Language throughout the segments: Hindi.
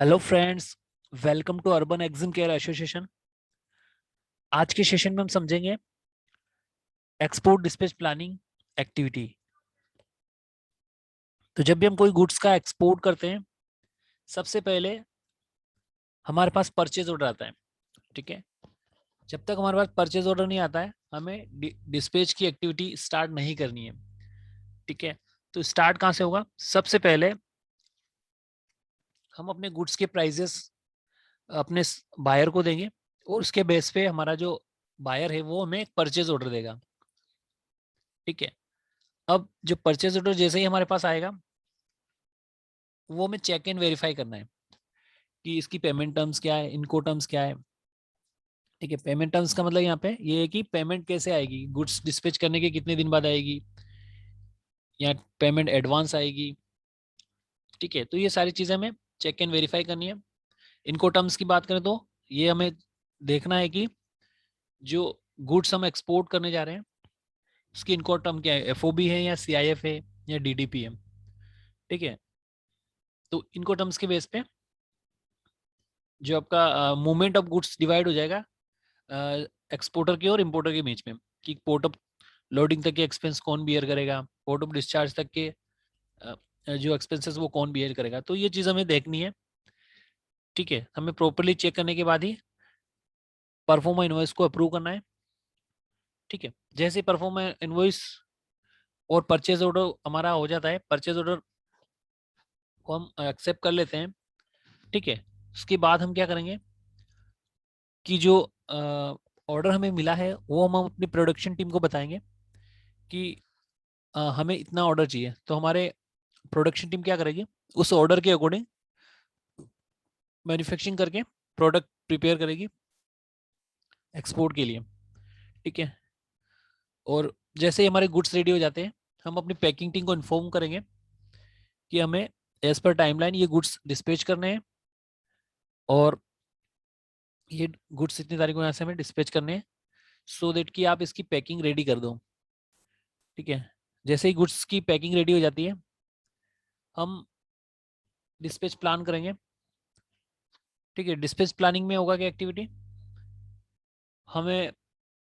Hello friends, welcome to urban exam care association. आज के सेशन में हम समझेंगे एक्सपोर्ट डिस्पैच प्लानिंग एक्टिविटी। तो जब भी हम कोई गुड्स का एक्सपोर्ट करते हैं, सबसे पहले हमारे पास परचेज ऑर्डर आता है। ठीक है, जब तक हमारे पास परचेज ऑर्डर नहीं आता है, हमें डिस्पैच की एक्टिविटी स्टार्ट नहीं करनी है। ठीक है, तो स्टार्ट कहाँ से होगा? सबसे पहले हम अपने गुड्स के प्राइजेस अपने बायर को देंगे और उसके बेस पे हमारा जो बायर है वो हमें परचेज ऑर्डर देगा। ठीक है, अब जो परचेज ऑर्डर जैसे ही हमारे पास आएगा, वो हमें चेक एंड वेरीफाई करना है कि इसकी पेमेंट टर्म्स क्या है, इनको टर्म्स क्या है। ठीक है, पेमेंट टर्म्स का मतलब यहाँ पे ये है कि पेमेंट कैसे आएगी, गुड्स डिस्पैच करने के कितने दिन बाद आएगी या पेमेंट एडवांस आएगी। ठीक है, तो ये सारी चीज़ें हमें चेक एंड वेरीफाई करनी है। इनको टर्म्स की बात करें तो ये हमें देखना है कि जो गुड्स हम एक्सपोर्ट करने जा रहे हैं उसकी इनको टर्म क्या है, एफओबी है या सीआईएफ है या डीडीपी है। ठीक है, तो इनको टर्म्स के बेस पे जो आपका मूवमेंट ऑफ गुड्स डिवाइड हो जाएगा एक्सपोर्टर के और इम्पोर्टर के बीच में, कि पोर्ट ऑफ लोडिंग तक के एक्सपेंस कौन बियर करेगा, पोर्ट ऑफ डिस्चार्ज तक के जो एक्सपेंसेस वो कौन बियर करेगा। तो ये चीज़ हमें देखनी है। ठीक है, हमें प्रॉपरली चेक करने के बाद ही परफॉर्मा इनवॉइस को अप्रूव करना है। ठीक है, जैसे परफॉर्मा इनवॉइस और परचेज ऑर्डर हमारा हो जाता है, परचेज ऑर्डर को हम एक्सेप्ट कर लेते हैं। ठीक है, उसके बाद हम क्या करेंगे कि जो ऑर्डर हमें मिला है वो हम अपनी प्रोडक्शन टीम को बताएंगे कि हमें इतना ऑर्डर चाहिए। तो हमारे प्रोडक्शन टीम क्या करेगी, उस ऑर्डर के अकॉर्डिंग मैन्युफैक्चरिंग करके प्रोडक्ट प्रिपेयर करेगी एक्सपोर्ट के लिए। ठीक है, और जैसे ही हमारे गुड्स रेडी हो जाते हैं, हम अपनी पैकिंग टीम को इन्फॉर्म करेंगे कि हमें एज पर टाइमलाइन ये गुड्स डिस्पैच करने हैं और ये गुड्स इतनी तारीख को यहाँ से हमें डिस्पैच करने हैं, सो देट कि आप इसकी पैकिंग रेडी कर दो। ठीक है, जैसे ही गुड्स की पैकिंग रेडी हो जाती है, हम डिस्पैच प्लान करेंगे। ठीक है, डिस्पैच प्लानिंग में होगा क्या एक्टिविटी, हमें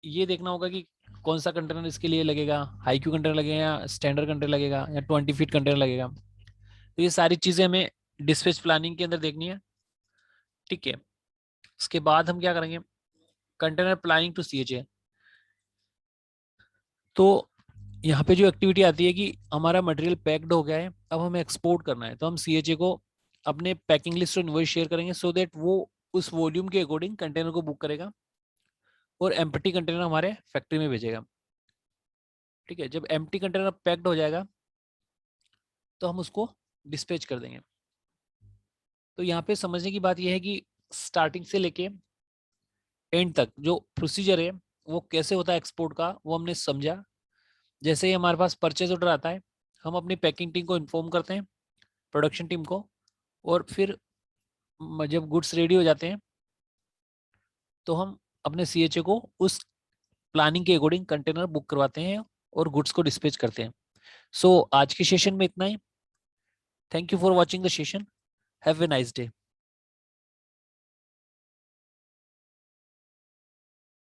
ये देखना होगा कि कौन सा कंटेनर इसके लिए लगेगा, हाई क्यू कंटेनर लगेगा या स्टैंडर्ड कंटेनर लगेगा या 20 फीट कंटेनर लगेगा। तो ये सारी चीज़ें हमें डिस्पैच प्लानिंग के अंदर देखनी है। ठीक है, उसके बाद हम क्या करेंगे, कंटेनर प्लानिंग टू सीएचए। तो यहाँ पे जो एक्टिविटी आती है कि हमारा मटेरियल पैक्ड हो गया है, अब हमें एक्सपोर्ट करना है, तो हम सीएचए को अपने पैकिंग लिस्ट और इनवॉइस शेयर करेंगे सो दैट वो उस वॉल्यूम के अकॉर्डिंग कंटेनर को बुक करेगा और एम्प्टी कंटेनर हमारे फैक्ट्री में भेजेगा। ठीक है, जब एम्प्टी कंटेनर पैक्ड हो जाएगा तो हम उसको डिस्पैच कर देंगे। तो यहाँ पे समझने की बात यह है कि स्टार्टिंग से लेके एंड तक जो प्रोसीजर है वो कैसे होता है एक्सपोर्ट का, वो हमने समझा। जैसे ही हमारे पास परचेज ऑर्डर आता है, हम अपनी पैकिंग टीम को इन्फॉर्म करते हैं, प्रोडक्शन टीम को, और फिर जब गुड्स रेडी हो जाते हैं तो हम अपने सीएचए को उस प्लानिंग के अकॉर्डिंग कंटेनर बुक करवाते हैं और गुड्स को डिस्पैच करते हैं। सो आज के सेशन में इतना ही। Thank you for watching the session. Have a nice day.